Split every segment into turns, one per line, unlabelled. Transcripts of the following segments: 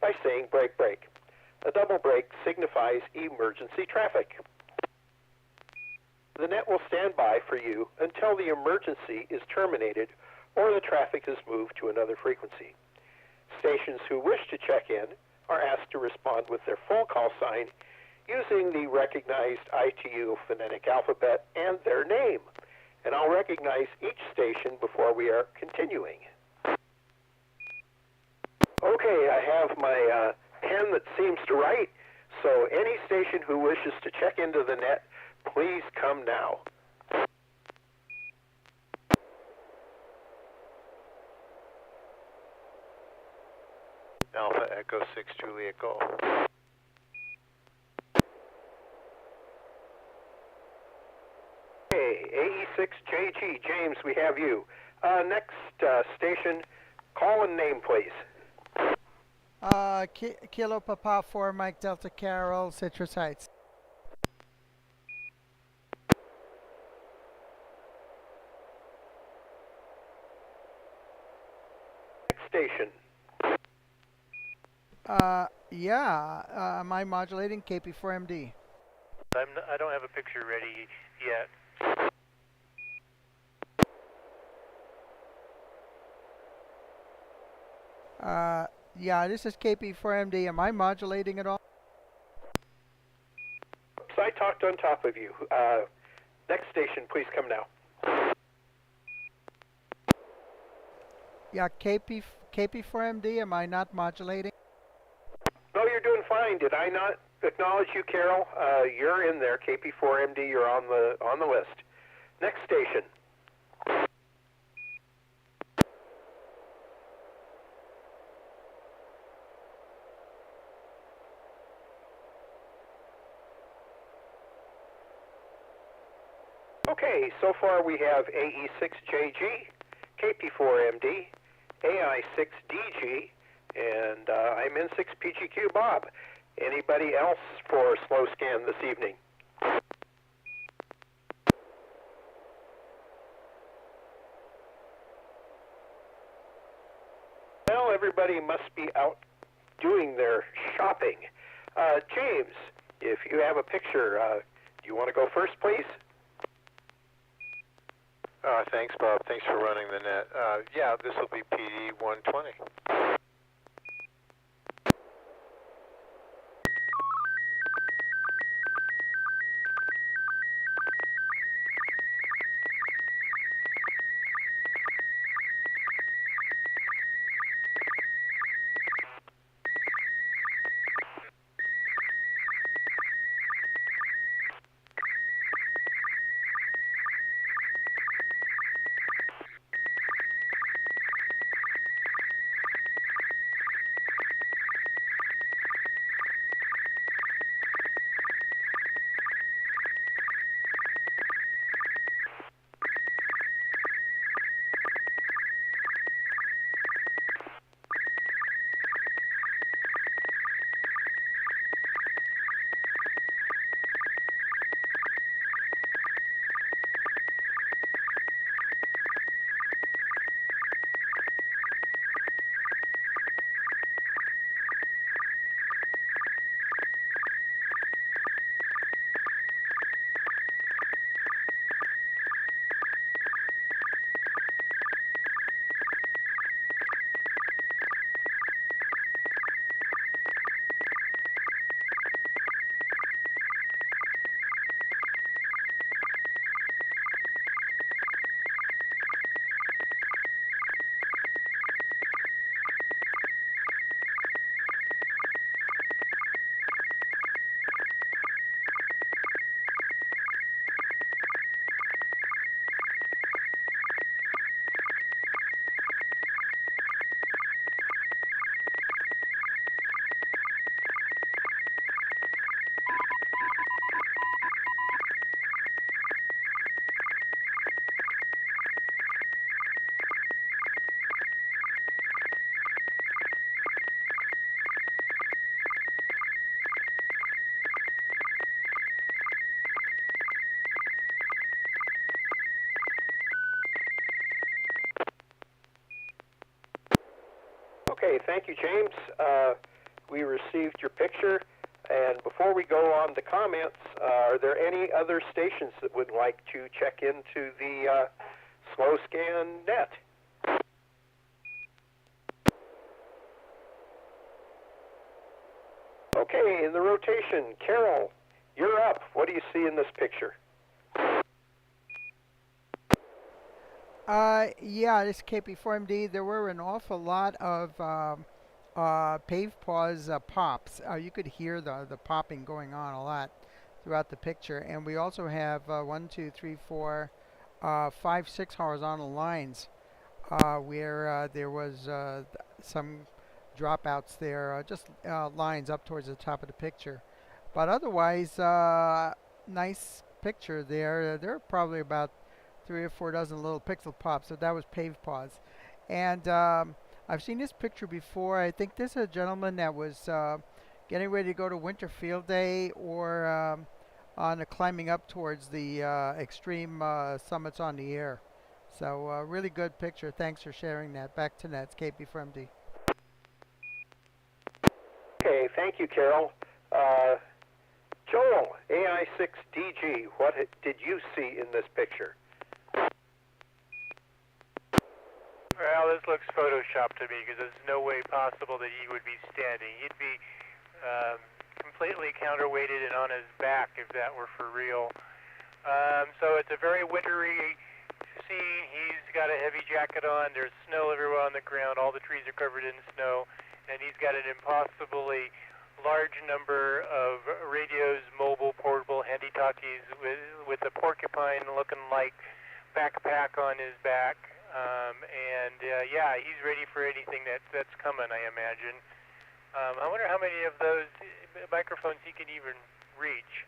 by saying brake, brake. A double brake signifies emergency traffic. The net will stand by for you until the emergency is terminated or the traffic is moved to another frequency. Stations who wish to check in are asked to respond with their full call sign using the recognized ITU phonetic alphabet and their name. And I'll recognize each station before we are continuing. Okay, I have my pen that seems to write, so any station who wishes to check into the net, please come now.
Alpha Echo 6 Juliet Golf.
Okay, AE6JG, James, we have you. Next station, call and name, please.
Kilo Papa 4 Mike Delta Carol, Citrus Heights.
Next station.
Am I modulating KP4MD?
I don't have a picture ready yet.
Yeah, this is KP4MD. Am I modulating at all?
Oops, I talked on top of you. Next station, please come now.
Yeah, KP4MD. Am I not modulating?
No, you're doing fine. Did I not acknowledge you, Carol? You're in there, KP4MD. You're on the list. Next station. Okay, so far we have AE6JG, KP4MD, AI6DG, and I'm N6PGQ Bob. Anybody else for slow scan this evening? Well, everybody must be out doing their shopping. James, if you have a picture, do you want to go first, please?
Thanks, Bob. Thanks for running the net. Yeah, this will be PD 120.
Okay, thank you, James. we received your picture. And before we go on to comments, are there any other stations that would like to check into the Slow Scan Net? Okay, in the rotation, Carol, you're up. What do you see in this picture?
Yeah, this KP4MD. There were an awful lot of pave pause pops. You could hear the popping going on a lot throughout the picture. And we also have 1, 2, 3, 4, 5, 6 horizontal lines where there was some dropouts there, just lines up towards the top of the picture. But otherwise, nice picture there. There are probably about 3 or 4 dozen little pixel pops, so that was pave pause. And I've seen this picture before. I think this is a gentleman that was getting ready to go to Winter Field Day or on climbing up towards the extreme summits on the air. So really good picture. Thanks for sharing that. Back to Nets, KP4MD.
Okay, thank you, Carol. Joel, AI6DG, what did you see in this picture?
Well, this looks photoshopped to me because there's no way possible that he would be standing. He'd be completely counterweighted and on his back if that were for real. So it's a very wintry scene. He's got a heavy jacket on. There's snow everywhere on the ground. All the trees are covered in snow. And he's got an impossibly large number of radios, mobile, portable, handy-talkies with a porcupine-looking like backpack on his back. Yeah, he's ready for anything that's coming, I imagine. I wonder how many of those microphones he can even reach.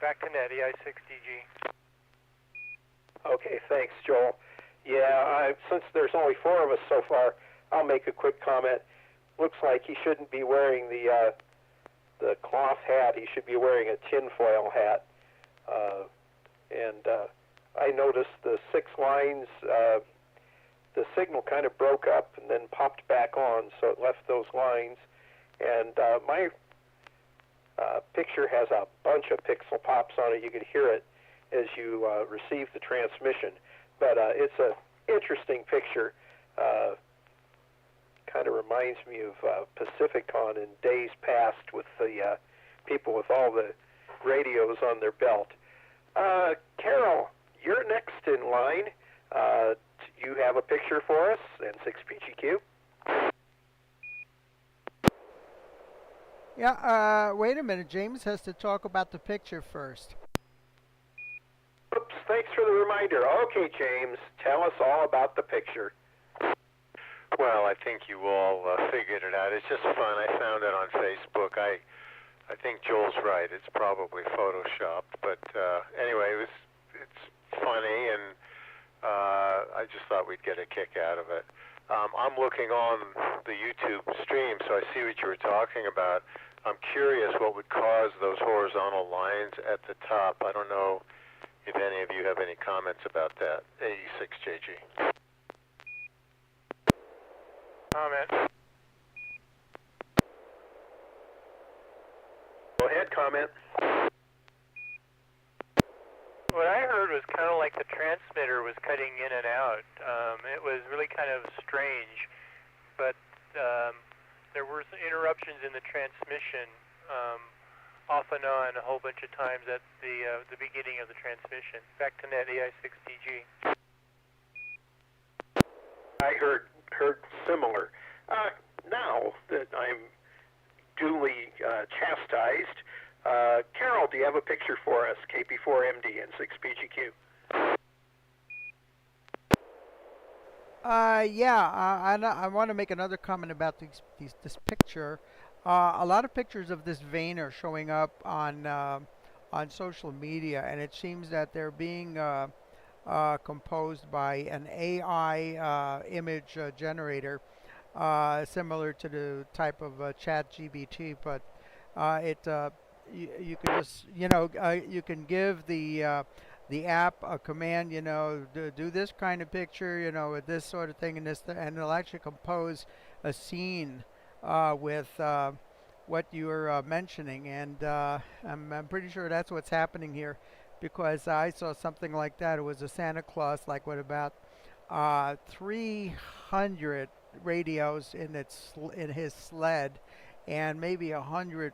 Back to Net, AI6DG.
Okay, thanks, Joel. Yeah, since there's only 4 of us so far, I'll make a quick comment. Looks like he shouldn't be wearing the cloth hat. He should be wearing a tinfoil hat. I noticed the 6 lines, the signal kind of broke up and then popped back on, so it left those lines. And my picture has a bunch of pixel pops on it. You can hear it as you receive the transmission. But it's an interesting picture. Kind of reminds me of Pacificon in days past with the people with all the radios on their belt. Carol, you're next in line. You have a picture for us, N6PGQ?
Yeah, wait a minute. James has to talk about the picture first.
Oops, thanks for the reminder. Okay, James, tell us all about the picture.
Well, I think you all figured it out. It's just fun. I found it on Facebook. I think Joel's right. It's probably photoshopped, but anyway, it's funny, and I just thought we'd get a kick out of it. I'm looking on the YouTube stream, so I see what you were talking about. I'm curious what would cause those horizontal lines at the top. I don't know if any of you have any comments about that. 86JG. Comment.
Go ahead, comment.
What I heard was kind of like the transmitter was cutting in and out. It was really kind of strange, but there were some interruptions in the transmission off and on a whole bunch of times at the beginning of the transmission. Back to Net AI6DG.
I heard similar. Now that I'm duly chastised, Carol, do you have a picture for us, KP4MD and 6PGQ?
Yeah, I want to make another comment about this picture. A lot of pictures of this vein are showing up on social media, and it seems that they're being composed by an AI image generator, similar to the type of ChatGPT, but you can just you can give the app a command, do this kind of picture, with this sort of thing and this, and it'll actually compose a scene with what you're mentioning, and I'm pretty sure that's what's happening here, because I saw something like that. It was a Santa Claus, like what about 300 radios in his sled, and maybe 100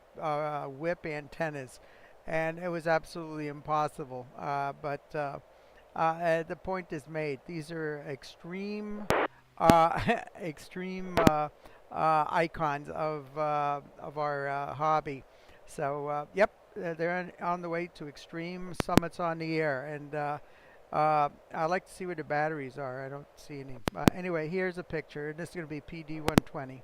whip antennas, and it was absolutely impossible. But the point is made. These are extreme, extreme icons of our hobby. So, yep, they're on the way to extreme summits on the air, and I like to see where the batteries are. I don't see any. Anyway, here's a picture, and this is going to be PD-120.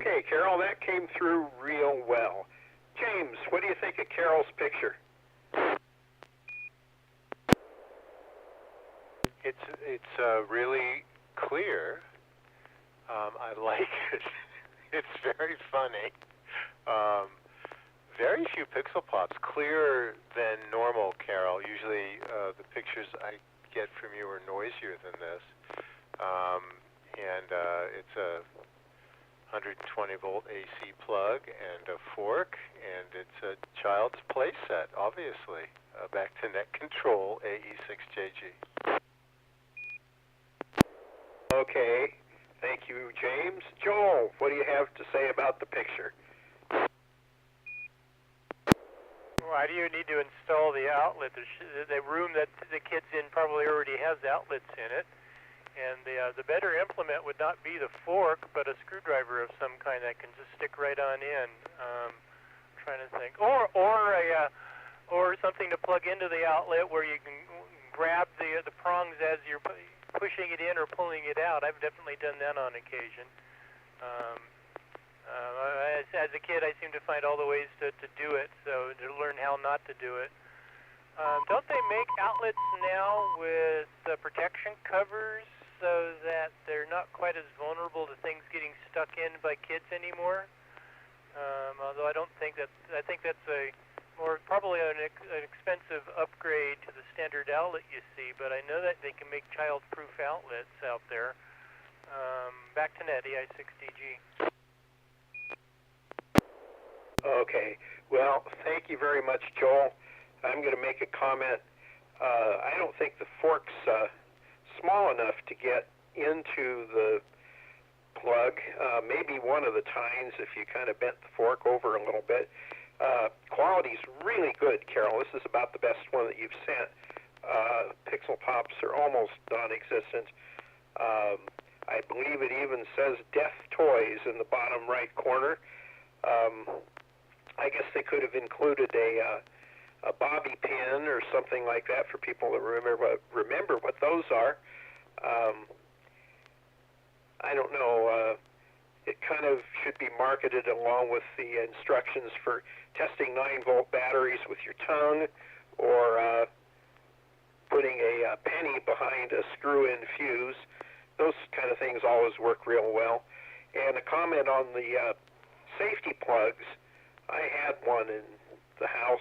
Okay, Carol, that came through real well. James, what do you think of Carol's picture?
It's really clear. I like it. It's very funny. Very few pixel pops, clearer than normal, Carol. Usually the pictures I get from you are noisier than this. It's a 120-volt AC plug and a fork, and it's a child's play set, obviously. Back to Net Control, AE6JG.
Okay, thank you, James. Joel, what do you have to say about the picture?
Why do you need to install the outlet? The room that the kid's in probably already has outlets in it. And the better implement would not be the fork, but a screwdriver of some kind that can just stick right on in. Trying to think, or something to plug into the outlet where you can grab the prongs as you're pushing it in or pulling it out. I've definitely done that on occasion. As a kid, I seem to find all the ways to do it, so to learn how not to do it. Don't they make outlets now with protection covers so that they're not quite as vulnerable to things getting stuck in by kids anymore? Although I think that's probably an expensive upgrade to the standard outlet you see, but I know that they can make child-proof outlets out there. Back to Net, EI6DG.
Okay, well, thank you very much, Joel. I'm going to make a comment. I don't think the fork's small small enough to get into the plug, maybe one of the tines if you kind of bent the fork over a little bit. Quality's really good, Carol. This is about the best one that you've sent. Pixel pops are almost non-existent. I believe it even says Death Toys in the bottom right corner. I guess they could have included a bobby pin or something like that for people that remember what those are. I don't know. It kind of should be marketed along with the instructions for testing 9-volt batteries with your tongue, or putting a penny behind a screw-in fuse. Those kind of things always work real well. And a comment on the safety plugs. I had one in the house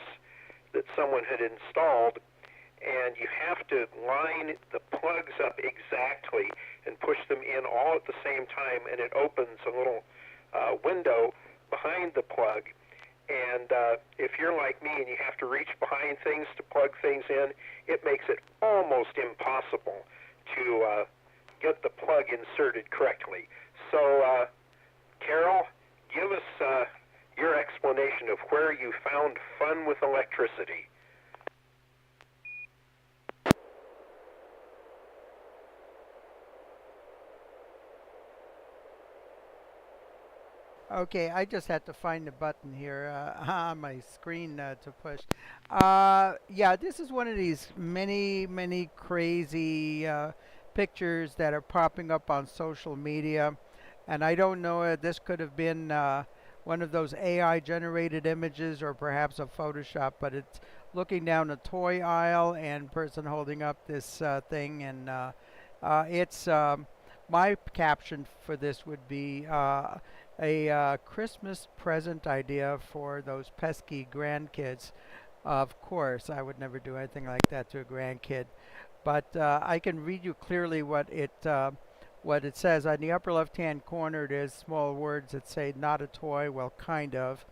that someone had installed, and you have to line the plugs up exactly and push them in all at the same time, and it opens a little window behind the plug. And if you're like me and you have to reach behind things to plug things in, it makes it almost impossible to get the plug inserted correctly. So, Carol, give us your explanation of where you found fun with electricity.
Okay, I just had to find the button here on my screen to push. Yeah, this is one of these many crazy pictures that are popping up on social media. And I don't know, this could have been one of those AI generated images or perhaps a Photoshop, but it's looking down a toy aisle and person holding up this thing, and it's my caption for this would be a Christmas present idea for those pesky grandkids. Of course, I would never do anything like that to a grandkid, but I can read you clearly what it says. On the upper left-hand corner, there's small words that say "not a toy." Well, kind of.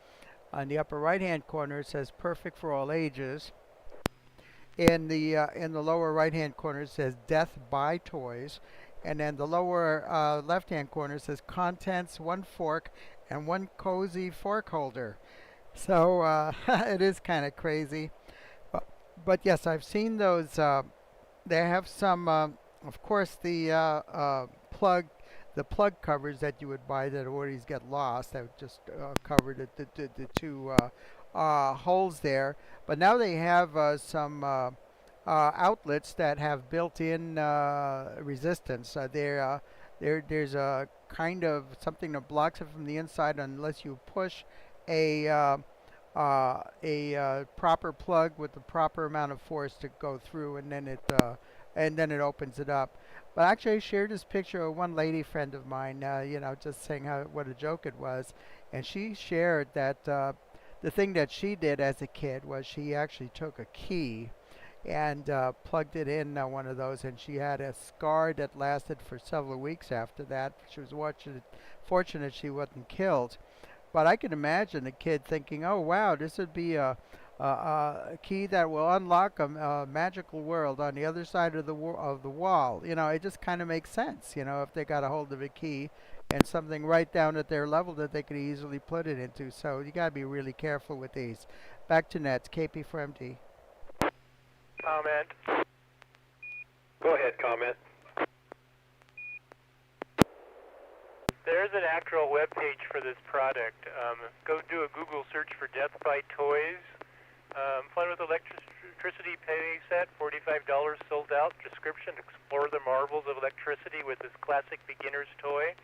On the upper right-hand corner, it says "perfect for all ages." In the lower right-hand corner, it says "death by toys." And then the lower left-hand corner says contents, 1 fork, and 1 cozy fork holder. So it is kind of crazy. But yes, I've seen those. They have some, of course, the plug covers that you would buy that always get lost. That just covered the two holes there. But now they have some outlets that have built-in resistance. There's a kind of something that blocks it from the inside unless you push a proper plug with the proper amount of force to go through, and then it opens it up. But actually, I shared this picture with one lady friend of mine, just saying what a joke it was, and she shared that the thing that she did as a kid was she actually took a key and plugged it in one of those, and she had a scar that lasted for several weeks after that. She was fortunate she wasn't killed. But I can imagine a kid thinking, "Oh wow, this would be a key that will unlock a magical world on the other side of the wall." It just kind of makes sense. If they got a hold of a key and something right down at their level that they could easily put it into. So you got to be really careful with these. Back to Nets, KP4MD.
Comment.
Go ahead, comment.
There's an actual web page for this product. Go do a Google search for Death by Toys. Fun with electricity pay set, $45 sold out. Description: explore the marvels of electricity with this classic beginner's toy.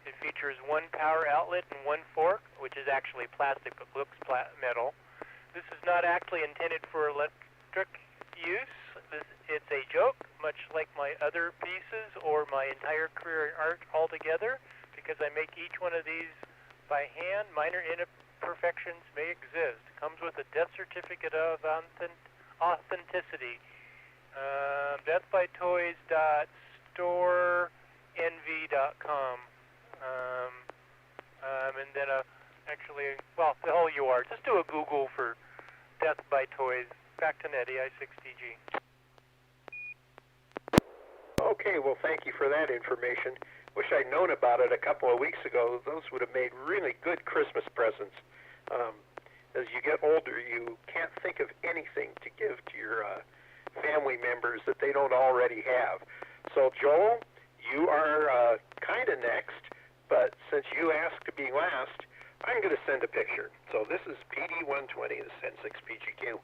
It features 1 power outlet and 1 fork, which is actually plastic but looks metal. This is not actually intended for electric use. It's a joke, much like my other pieces or my entire career in art altogether, because I make each one of these by hand. Minor imperfections may exist. Comes with a death certificate of authenticity. deathbytoys.storenv.com. And then the whole URL. Just do a Google for Death by Toys. Back to Net, AI6TG.
Okay. Okay, well, thank you for that information. Wish I'd known about it a couple of weeks ago. Those would have made really good Christmas presents. As you get older, you can't think of anything to give to your family members that they don't already have. So, Joel, you are kind of next, but since you asked to be last, I'm going to send a picture. So this is PD-120, this N6PGQ.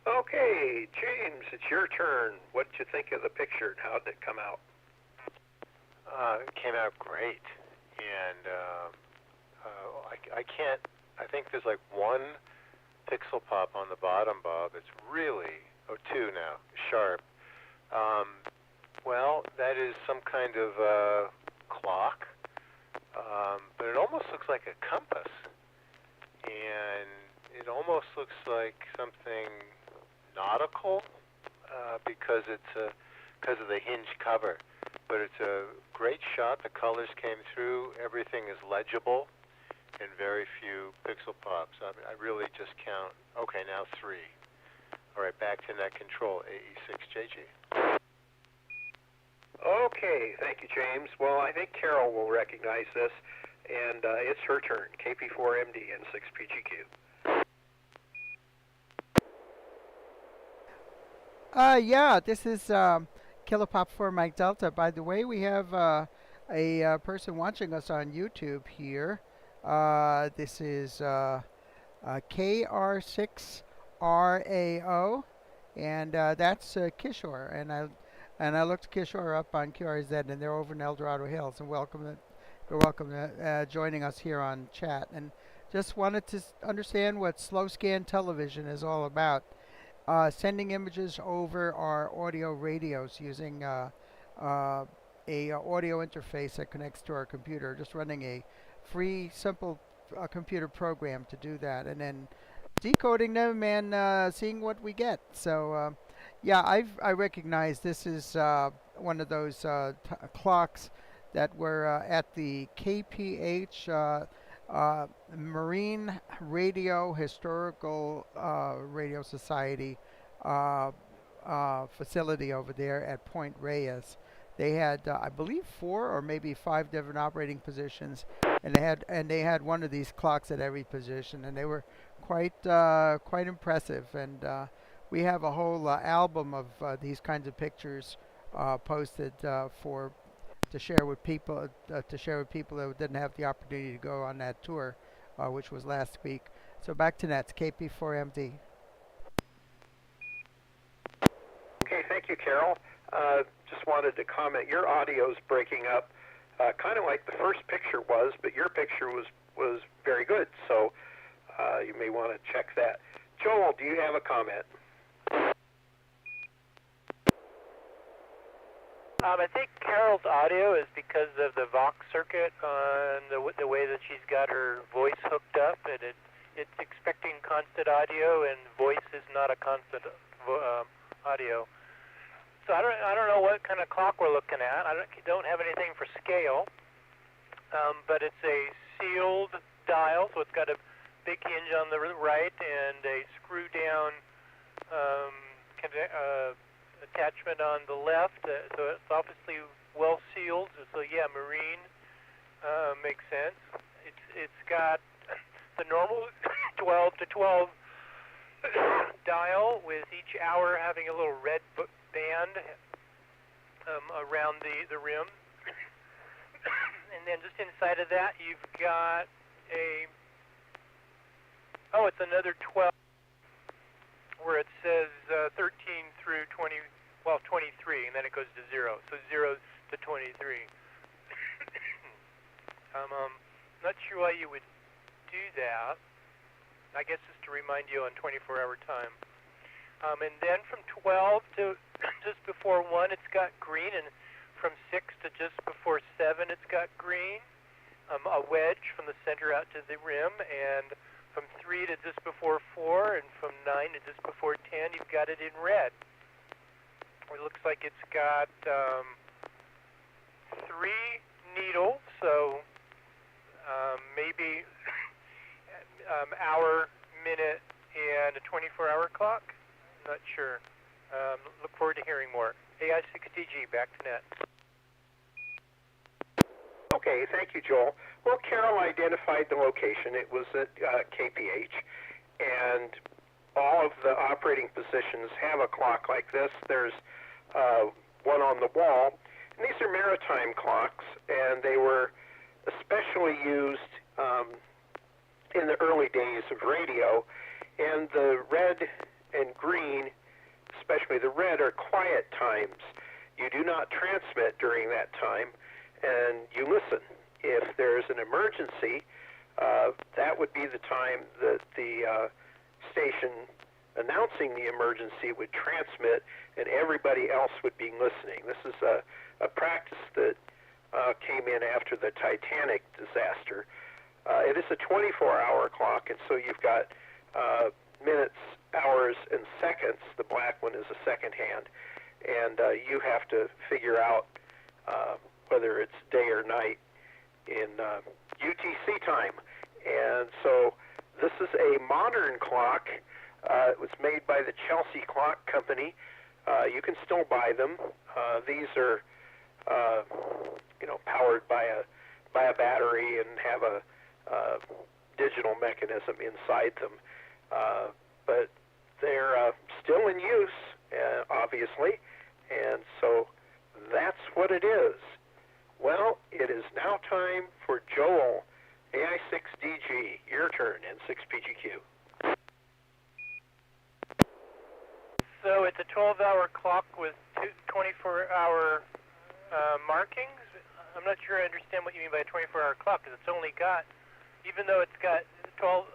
Okay, James, it's your turn. What did you think of the picture, and how did it come out?
It came out great, and I can't. I think there's like one pixel pop on the bottom, Bob. It's really, two now, sharp. Well, that is some kind of clock, but it almost looks like a compass, and it almost looks like something nautical because of the hinge cover. But it's a great shot. The colors came through. Everything is legible, and very few pixel pops. I really just count. Okay, now 3. All right, back to net control, AE6JG.
Okay, thank you, James. Well, I think Carol will recognize this, and it's her turn. KP4MD N6PGQ.
Yeah, this is Kilopop for Mike Delta. By the way, we have a person watching us on YouTube here. This is KR6RAO, and that's Kishore. And I looked Kishore up on QRZ, and they're over in El Dorado Hills. And you're welcome to joining us here on chat. And just wanted to understand what slow scan television is all about. Sending images over our audio radios using a audio interface that connects to our computer. Just running a free, simple computer program to do that, and then decoding them and seeing what we get. So, yeah, I recognize this is one of those clocks that were at the KPH. Marine Radio Historical Radio Society facility over there at Point Reyes. They had, I believe, 4 or maybe 5 different operating positions, and they had one of these clocks at every position, and they were quite impressive. And we have a whole album of these kinds of pictures posted to share with people that didn't have the opportunity to go on that tour, which was last week. So back to nets, KP4MD.
Okay, thank you, Carol. Just wanted to comment. Your audio's breaking up, kind of like the first picture was, but your picture was very good. So you may want to check that. Joel, do you have a comment?
I think Carol's audio is because of the Vox circuit on the way that she's got her voice hooked up, and it's expecting constant audio, and voice is not a constant audio. So I don't know what kind of clock we're looking at. I don't have anything for scale, but it's a sealed dial, so it's got a big hinge on the right and a screw down attachment on the left, so it's obviously well sealed. So yeah, marine makes sense. It's got the normal 12 to 12 dial, with each hour having a little red band around the rim. And then just inside of that, you've got it's another 12, where it says 13 through 20, 23, and then it goes to 0. So 0 to 23. Not sure why you would do that. I guess it's to remind you on 24-hour time. And then from 12 to just before 1, it's got green, and from 6 to just before 7, it's got green. A wedge from the center out to the rim, and from 3 to just before 4, and from 9 to just before 10, you've got it in red. It looks like it's got 3 needles, so maybe hour, minute, and a 24-hour clock. I'm not sure. Look forward to hearing more. AI6DG, back to net.
Okay, thank you, Joel. Well, Carol identified the location. It was at KPH, and all of the operating positions have a clock like this. There's one on the wall, and these are maritime clocks, and they were especially used in the early days of radio, and the red and green, especially the red, are quiet times. You do not transmit during that time, and you listen. If there's an emergency, that would be the time that the station announcing the emergency would transmit, and everybody else would be listening. This is a practice that came in after the Titanic disaster. It is a 24-hour clock, and so you've got minutes, hours, and seconds. The black one is a second hand, and you have to figure out whether it's day or night in UTC time. And so this is a modern clock. It was made by the Chelsea Clock Company. You can still buy them. These are powered by a battery and have a digital mechanism inside them. But they're still in use, obviously, and so that's what it is. Well, it is now time for Joel, AI6DG. Your turn, N6PGQ.
So it's a 12-hour clock with 24-hour markings. I'm not sure I understand what you mean by a 24-hour clock, because it's only got, even though it's got 12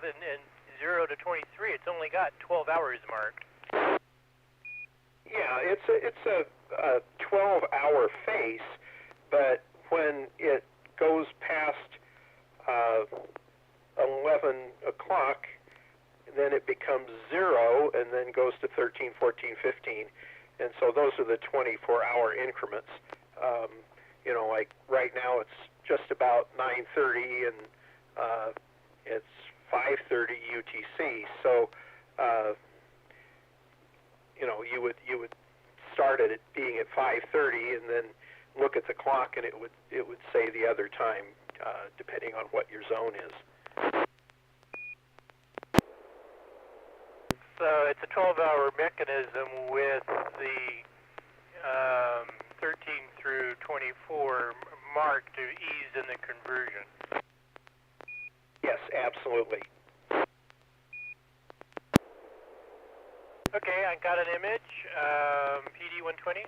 and 0 to 23, it's only got 12 hours marked.
Yeah, it's a 12-hour face, but when it goes past 11 o'clock, then it becomes 0, and then goes to 13, 14, 15, and so those are the 24-hour increments. Like right now it's just about 9:30, and it's 5:30 UTC. So, you would start it being at 5:30, and then look at the clock, and it would say the other time, depending on what your zone is.
So it's a 12-hour mechanism with the 13 through 24 marked to ease in the conversion.
Yes, absolutely.
Okay, I got an image. PD 120.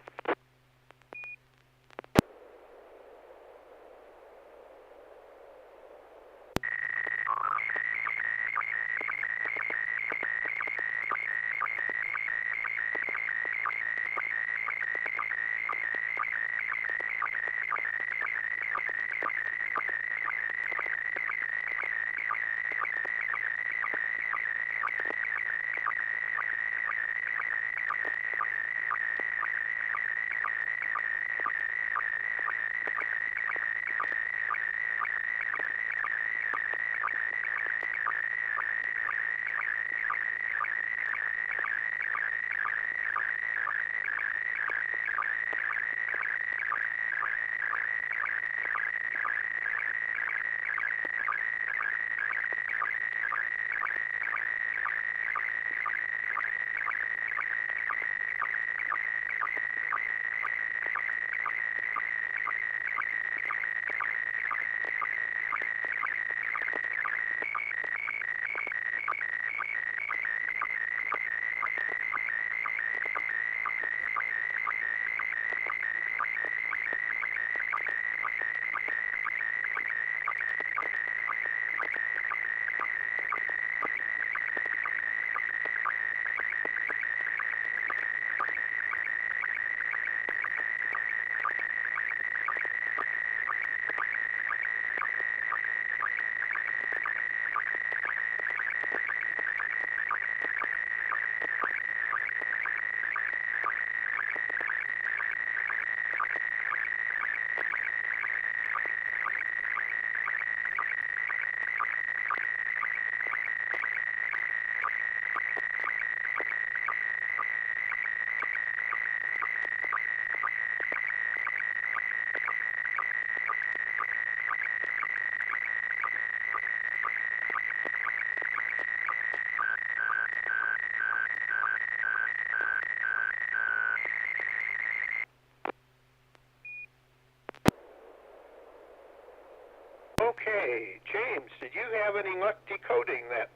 Okay, James, did you have any luck decoding that?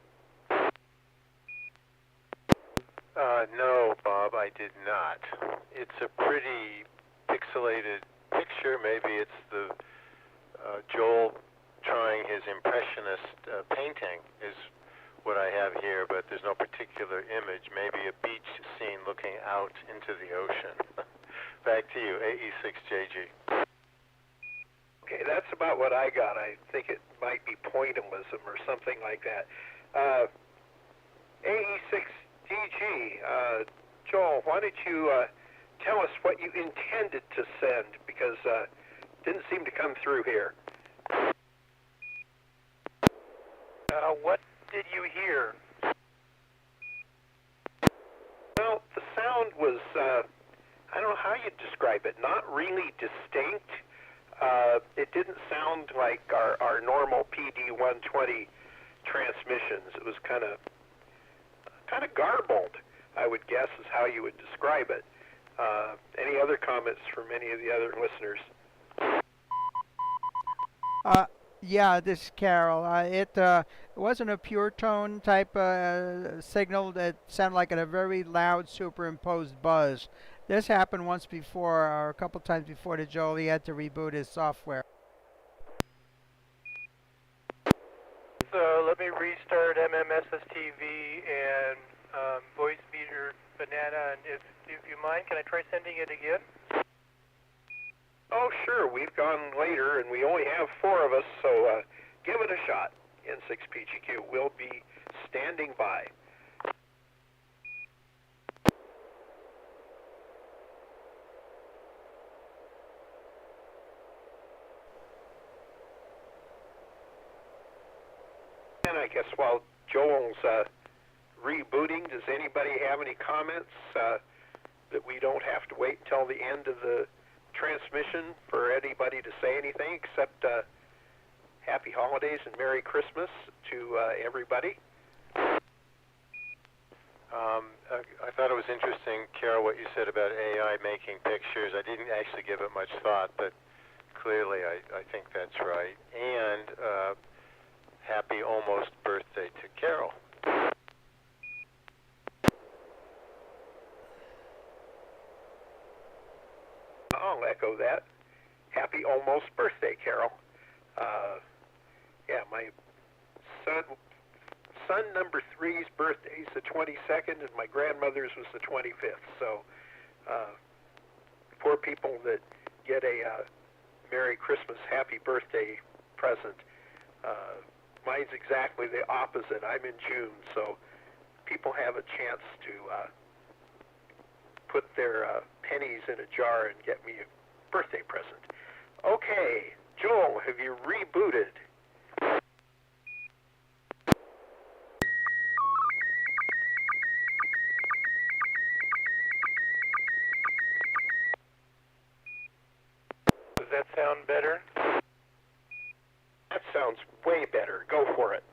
No, Bob, I did not. It's a pretty pixelated picture. Maybe it's the Joel trying his impressionist painting is what I have here, but there's no particular image. Maybe a beach scene looking out into the ocean. Back to you, AE6JG.
Okay, that's about what I got. I think it might be pointillism or something like that. AE6DG, Joel, why don't you tell us what you intended to send, because it didn't seem to come through here.
What did you hear?
Well, the sound was, I don't know how you'd describe it, not really distinct. It didn't sound like our normal PD-120 transmissions. It was kind of garbled, I would guess, is how you would describe it. Any other comments from any of the other listeners?
Yeah, this is Carol. It wasn't a pure tone type signal. That sounded like a very loud superimposed buzz. This happened once before, or a couple times before to Joel. He had to reboot his software.
So let me restart SSTV and voice meter banana, and if you mind, can I try sending it again?
Oh, sure. We've gone later, and we only have 4 of us, so give it a shot. N6PGQ will be standing by. And I guess while Joel's rebooting, does anybody have any comments that we don't have to wait until the end of the transmission for anybody to say anything, except happy holidays and Merry Christmas to everybody?
I thought it was interesting, Carol, what you said about AI making pictures. I didn't actually give it much thought, but clearly I think that's right. And happy almost birthday to Carol.
I'll echo that. Happy almost birthday, Carol. Yeah, my son number 3's birthday is the 22nd, and my grandmother's was the 25th. So, poor people that get a Merry Christmas, Happy Birthday present. Mine's exactly the opposite. I'm in June, so people have a chance to put their pennies in a jar and get me a birthday present. Okay, Joel, have you rebooted?
Does that sound better?
That sounds way better. Go for it.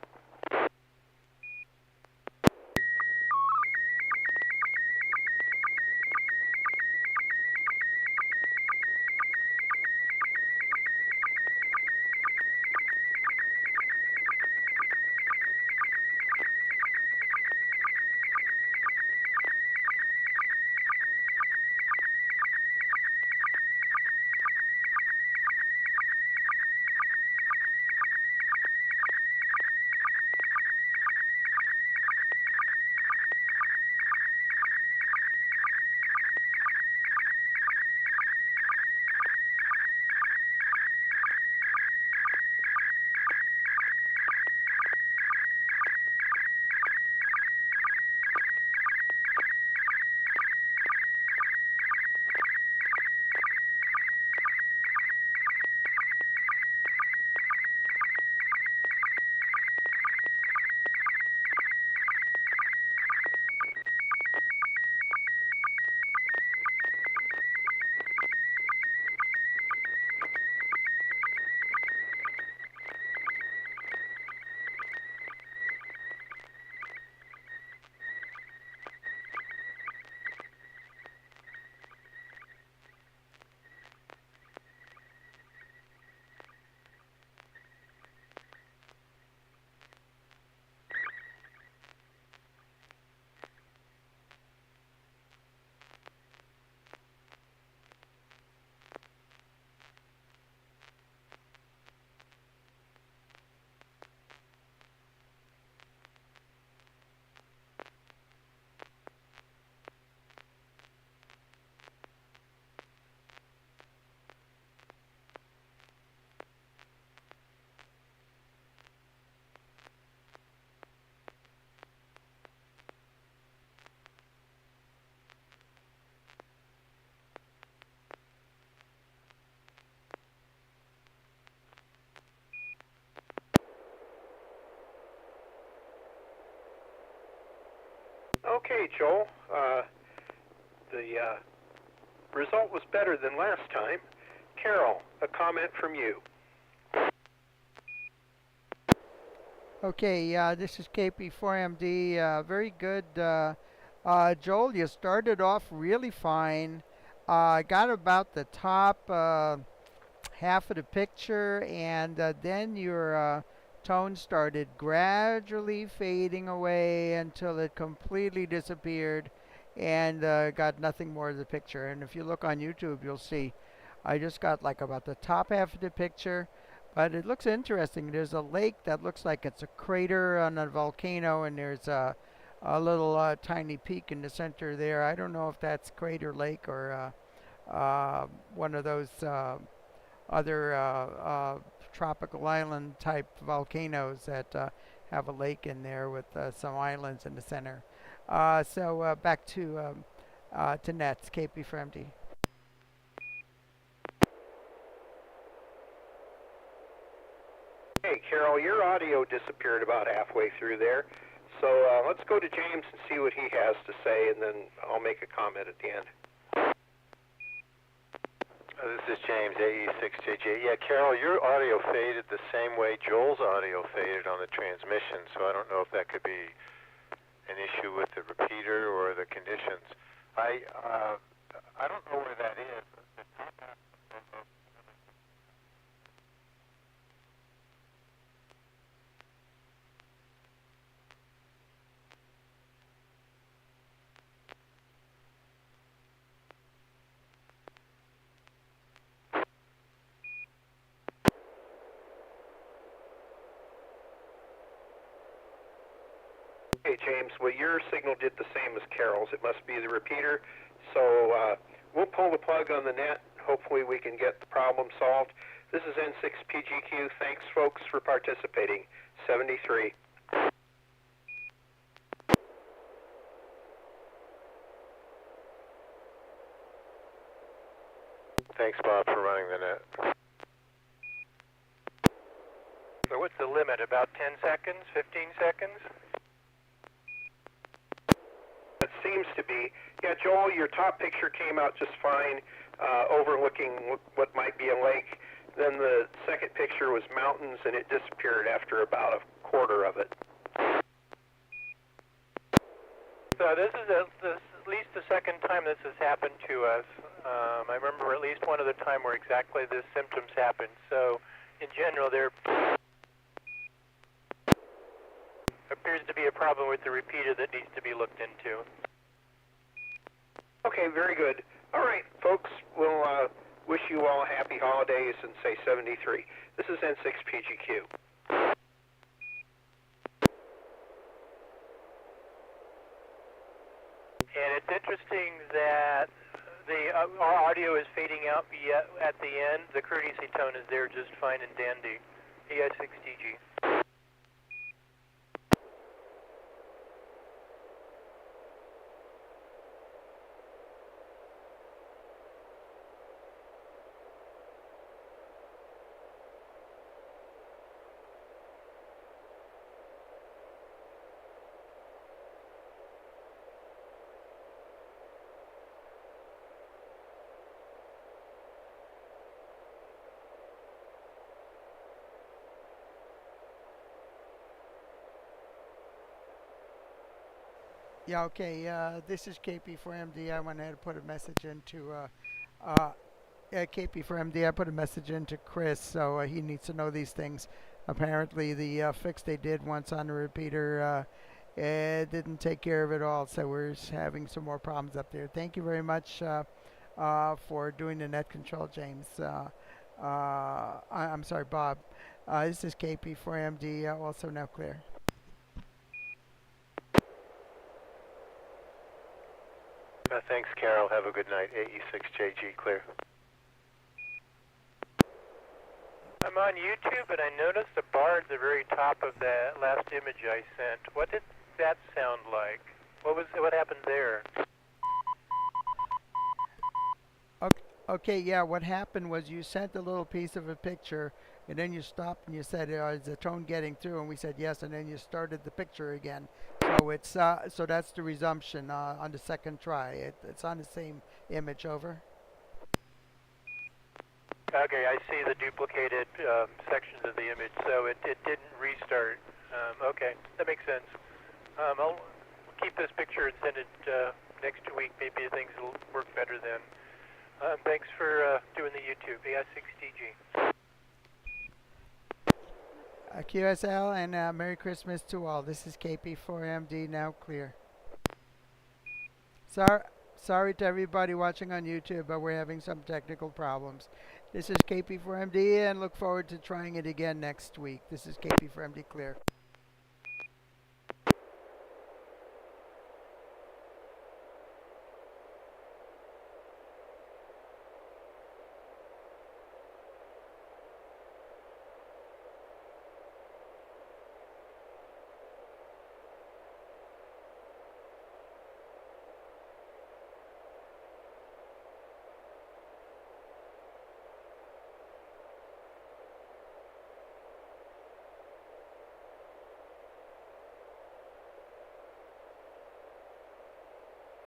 Okay, Joel. The result was better than last time. Carol, a comment from you.
Okay, this is KP4MD. Very good. Joel, you started off really fine. Got about the top half of the picture, and then your tone started gradually fading away until it completely disappeared and got nothing more of the picture. And if you look on YouTube, you'll see I just got like about the top half of the picture, but it looks interesting. There's a lake that looks like it's a crater on a volcano, and there's a little tiny peak in the center there. I don't know if that's Crater Lake or one of those other tropical island type volcanoes that have a lake in there with some islands in the center. So back to Nets, KP for MD.
Hey, Carol, your audio disappeared about halfway through there. So let's go to James and see what he has to say, and then I'll make a comment at the end.
This is James, AE6JJ. Yeah, Carol, your audio faded the same way Joel's audio faded on the transmission, so I don't know if that could be an issue with the repeater or the conditions. I don't know where that is.
Okay, James, well, your signal did the same as Carol's. It must be the repeater. So we'll pull the plug on the net. Hopefully we can get the problem solved. This is N6PGQ. Thanks, folks, for participating. 73.
Thanks, Bob, for running the net.
So what's the limit, about 10 seconds, 15 seconds?
It seems to be. Yeah, Joel, your top picture came out just fine, overlooking what might be a lake. Then the second picture was mountains, and it disappeared after about a quarter of it.
So this is at least the second time this has happened to us. I remember at least one other time where exactly this symptoms happened. So in general, there appears to be a problem with the repeater that needs to be looked into.
Okay, very good. All right, folks, we'll wish you all happy holidays and say 73. This is N6PGQ.
And it's interesting that our audio is fading out yet at the end. The courtesy tone is there just fine and dandy. N6DG.
Yeah, okay. This is KP4MD. I went ahead and put a message into KP4MD. I put a message into Chris, so he needs to know these things. Apparently, the fix they did once on the repeater didn't take care of it all, so we're having some more problems up there. Thank you very much for doing the net control, James. I'm sorry, Bob. This is KP4MD, also now clear.
Thanks, Carol. Have a good night. AE6JG clear.
I'm on YouTube, and I noticed a bar at the very top of that last image I sent. What did that sound like? What happened there?
Okay, yeah, what happened was you sent a little piece of a picture, and then you stopped and you said, is the tone getting through? And we said yes, and then you started the picture again. So it's so that's the resumption on the second try. It's on the same image. Over.
Okay, I see the duplicated sections of the image, so it didn't restart. Okay, that makes sense. I'll keep this picture and send it next week. Maybe things will work better then. Thanks for doing the YouTube, AS6DG.
QSL and Merry Christmas to all. This is KP4MD, now clear. Sorry to everybody watching on YouTube, but we're having some technical problems. This is KP4MD, and look forward to trying it again next week. This is KP4MD, clear.